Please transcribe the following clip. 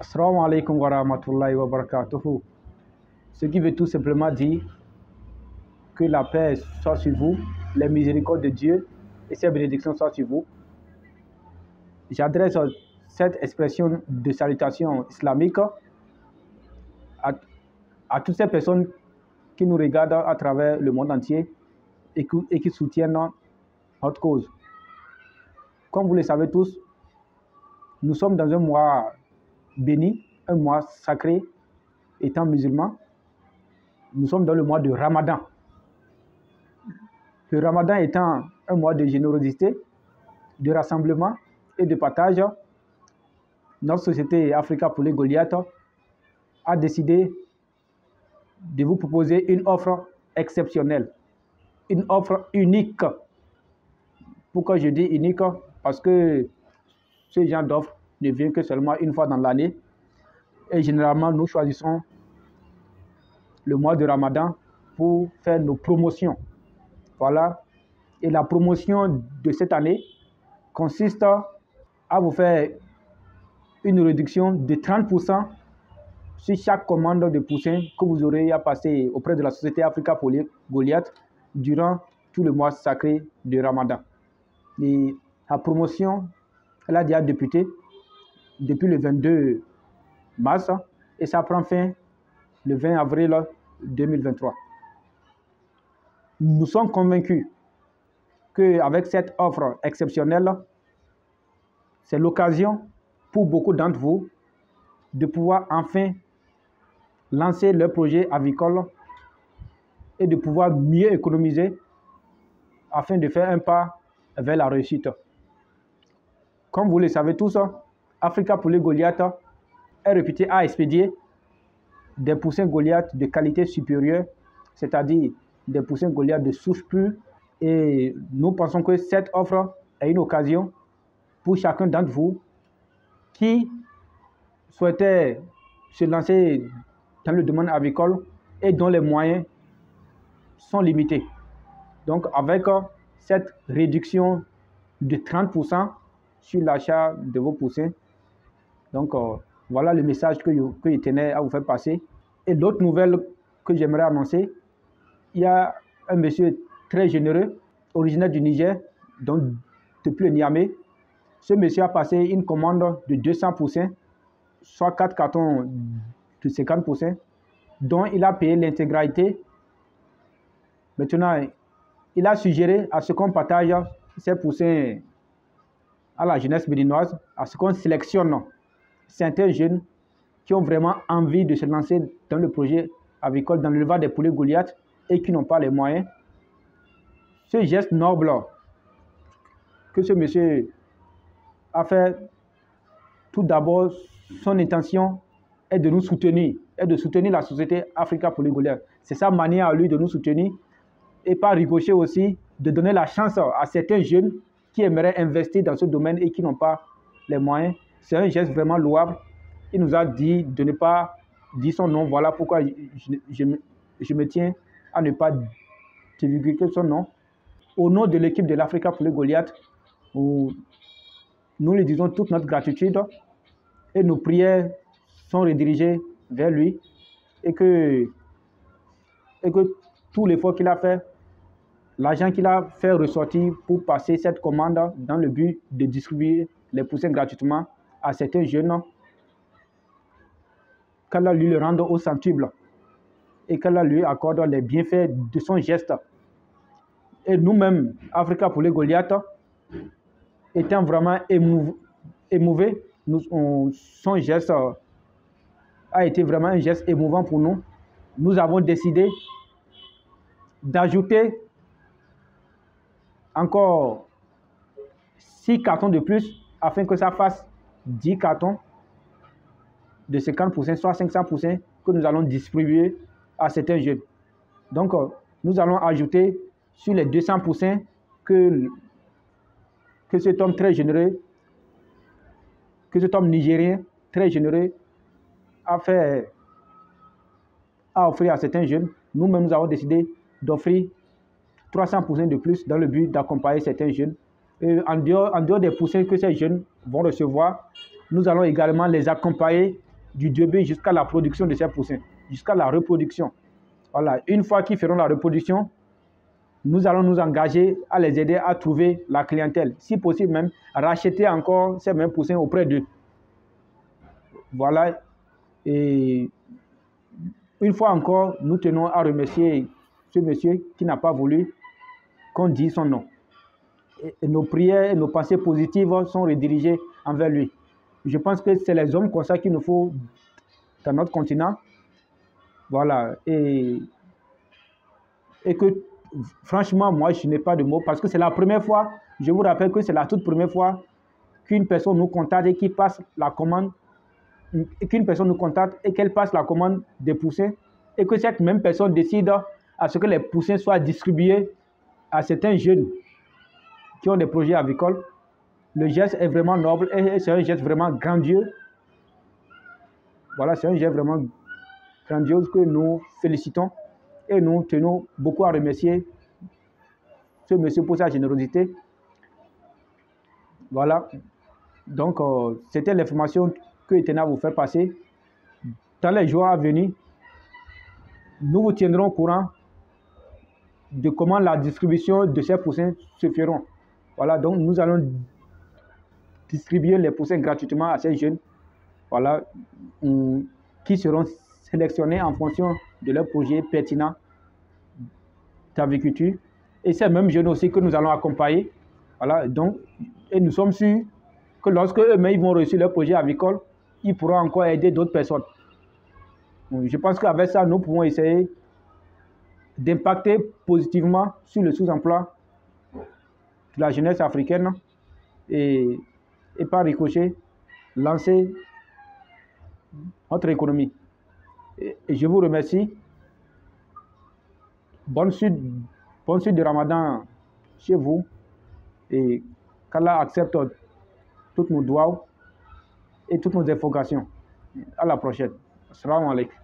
Assalamu alaikum wa rahmatullahi wa barakatuhu. Ce qui veut tout simplement dire que la paix soit sur vous, les miséricordes de Dieu et ses bénédictions soient sur vous. J'adresse cette expression de salutation islamique à toutes ces personnes qui nous regardent à travers le monde entier et qui soutiennent notre cause. Comme vous le savez tous, nous sommes dans un mois béni, un mois sacré, étant musulman. Nous sommes dans le mois de Ramadan. Le Ramadan étant un mois de générosité, de rassemblement et de partage, notre société Africa pour les Goliaths a décidé de vous proposer une offre exceptionnelle, une offre unique. Pourquoi je dis unique? Parce que ce genre d'offre ne vient que seulement une fois dans l'année. Et généralement, nous choisissons le mois de Ramadan pour faire nos promotions. Voilà. Et la promotion de cette année consiste à vous faire une réduction de 30% sur chaque commande de poussin que vous aurez à passer auprès de la société Africa pour les Goliaths durant tout le mois sacré de Ramadan. Et la promotion, elle a déjà débuté depuis le 22 mars et ça prend fin le 20 avril 2023. Nous sommes convaincus qu'avec cette offre exceptionnelle, c'est l'occasion pour beaucoup d'entre vous de pouvoir enfin lancer leur projet avicole et de pouvoir mieux économiser afin de faire un pas vers la réussite. Comme vous le savez tous, Africa pour les Goliaths est réputé à expédier des poussins Goliaths de qualité supérieure, c'est-à-dire des poussins Goliaths de souche pure. Et nous pensons que cette offre est une occasion pour chacun d'entre vous qui souhaitait se lancer dans le domaine avicole et dont les moyens sont limités. Donc avec cette réduction de 30% sur l'achat de vos poussins, donc voilà le message que je tenais à vous faire passer. Et l'autre nouvelle que j'aimerais annoncer, il y a un monsieur très généreux, originaire du Niger, donc depuis le Niamey. Ce monsieur a passé une commande de 200 poussins, soit 4 cartons de 50 poussins, dont il a payé l'intégralité. Maintenant, il a suggéré à ce qu'on partage ces poussins à la jeunesse béninoise, à ce qu'on sélectionne certains jeunes qui ont vraiment envie de se lancer dans le projet avicole, dans l'élevage des poulets Goliath et qui n'ont pas les moyens. Ce geste noble que ce monsieur a fait, tout d'abord, son intention est de nous soutenir, est de soutenir la société Africa pour les Goliaths. C'est sa manière à lui de nous soutenir et par ricochet aussi de donner la chance à certains jeunes qui aimeraient investir dans ce domaine et qui n'ont pas les moyens. C'est un geste vraiment louable. Il nous a dit de ne pas dire son nom. Voilà pourquoi je me tiens à ne pas divulguer son nom. Au nom de l'équipe de l'Africa pour les Goliaths, nous lui disons toute notre gratitude et nos prières sont redirigées vers lui et que tout l'effort qu'il a fait, l'argent qu'il a fait ressortir pour passer cette commande dans le but de distribuer les poussins gratuitement à certains jeunes, qu'Allah lui le rende au centuple et qu'Allah lui accorde les bienfaits de son geste. Et nous-mêmes, Africa pour les Goliaths, étant vraiment émouvés, son geste a été vraiment un geste émouvant pour nous. Nous avons décidé d'ajouter encore 6 cartons de plus afin que ça fasse 10 cartons de 50%, soit 500% que nous allons distribuer à certains jeunes. Donc, nous allons ajouter sur les 200% que cet homme très généreux, que cet homme nigérien très généreux a offert à certains jeunes. Nous-mêmes, nous avons décidé d'offrir 300% de plus dans le but d'accompagner certains jeunes. Et en dehors des poussins que ces jeunes vont recevoir, nous allons également les accompagner du début jusqu'à la production de ces poussins, jusqu'à la reproduction. Voilà, une fois qu'ils feront la reproduction, nous allons nous engager à les aider à trouver la clientèle. Si possible même, racheter encore ces mêmes poussins auprès d'eux. Voilà. Et une fois encore, nous tenons à remercier ce monsieur qui n'a pas voulu qu'on dise son nom. Et nos prières et nos pensées positives sont redirigées envers lui. Je pense que c'est les hommes comme ça qu'il nous faut dans notre continent. Voilà. Et que, franchement, moi, je n'ai pas de mots parce que c'est la première fois, je vous rappelle que c'est la toute première fois qu'une personne nous contacte et qui passe la commande, qu'une personne nous contacte et qu'elle passe la commande des poussins et que cette même personne décide à ce que les poussins soient distribués à certains jeunes qui ont des projets avicoles. Le geste est vraiment noble et c'est un geste vraiment grandiose. Voilà, c'est un geste vraiment grandiose que nous félicitons et nous tenons beaucoup à remercier ce monsieur pour sa générosité. Voilà, donc c'était l'information que je tenais à vous faire passer. Dans les jours à venir, nous vous tiendrons au courant de comment la distribution de ces poussins se feront. Voilà, donc nous allons distribuer les poussins gratuitement à ces jeunes, voilà, qui seront sélectionnés en fonction de leur projet pertinent d'agriculture. Et ces mêmes jeunes aussi que nous allons accompagner. Voilà, donc, et nous sommes sûrs que lorsque eux-mêmes vont réussir leur projet avicole, ils pourront encore aider d'autres personnes. Donc, je pense qu'avec ça, nous pouvons essayer d'impacter positivement sur le sous-emploi de la jeunesse africaine et par ricochet, lancer notre économie. Et je vous remercie. Bonne suite de Ramadan chez vous et qu'Allah accepte toutes nos doigts et toutes nos invocations. À la prochaine. Assalamu alaikum.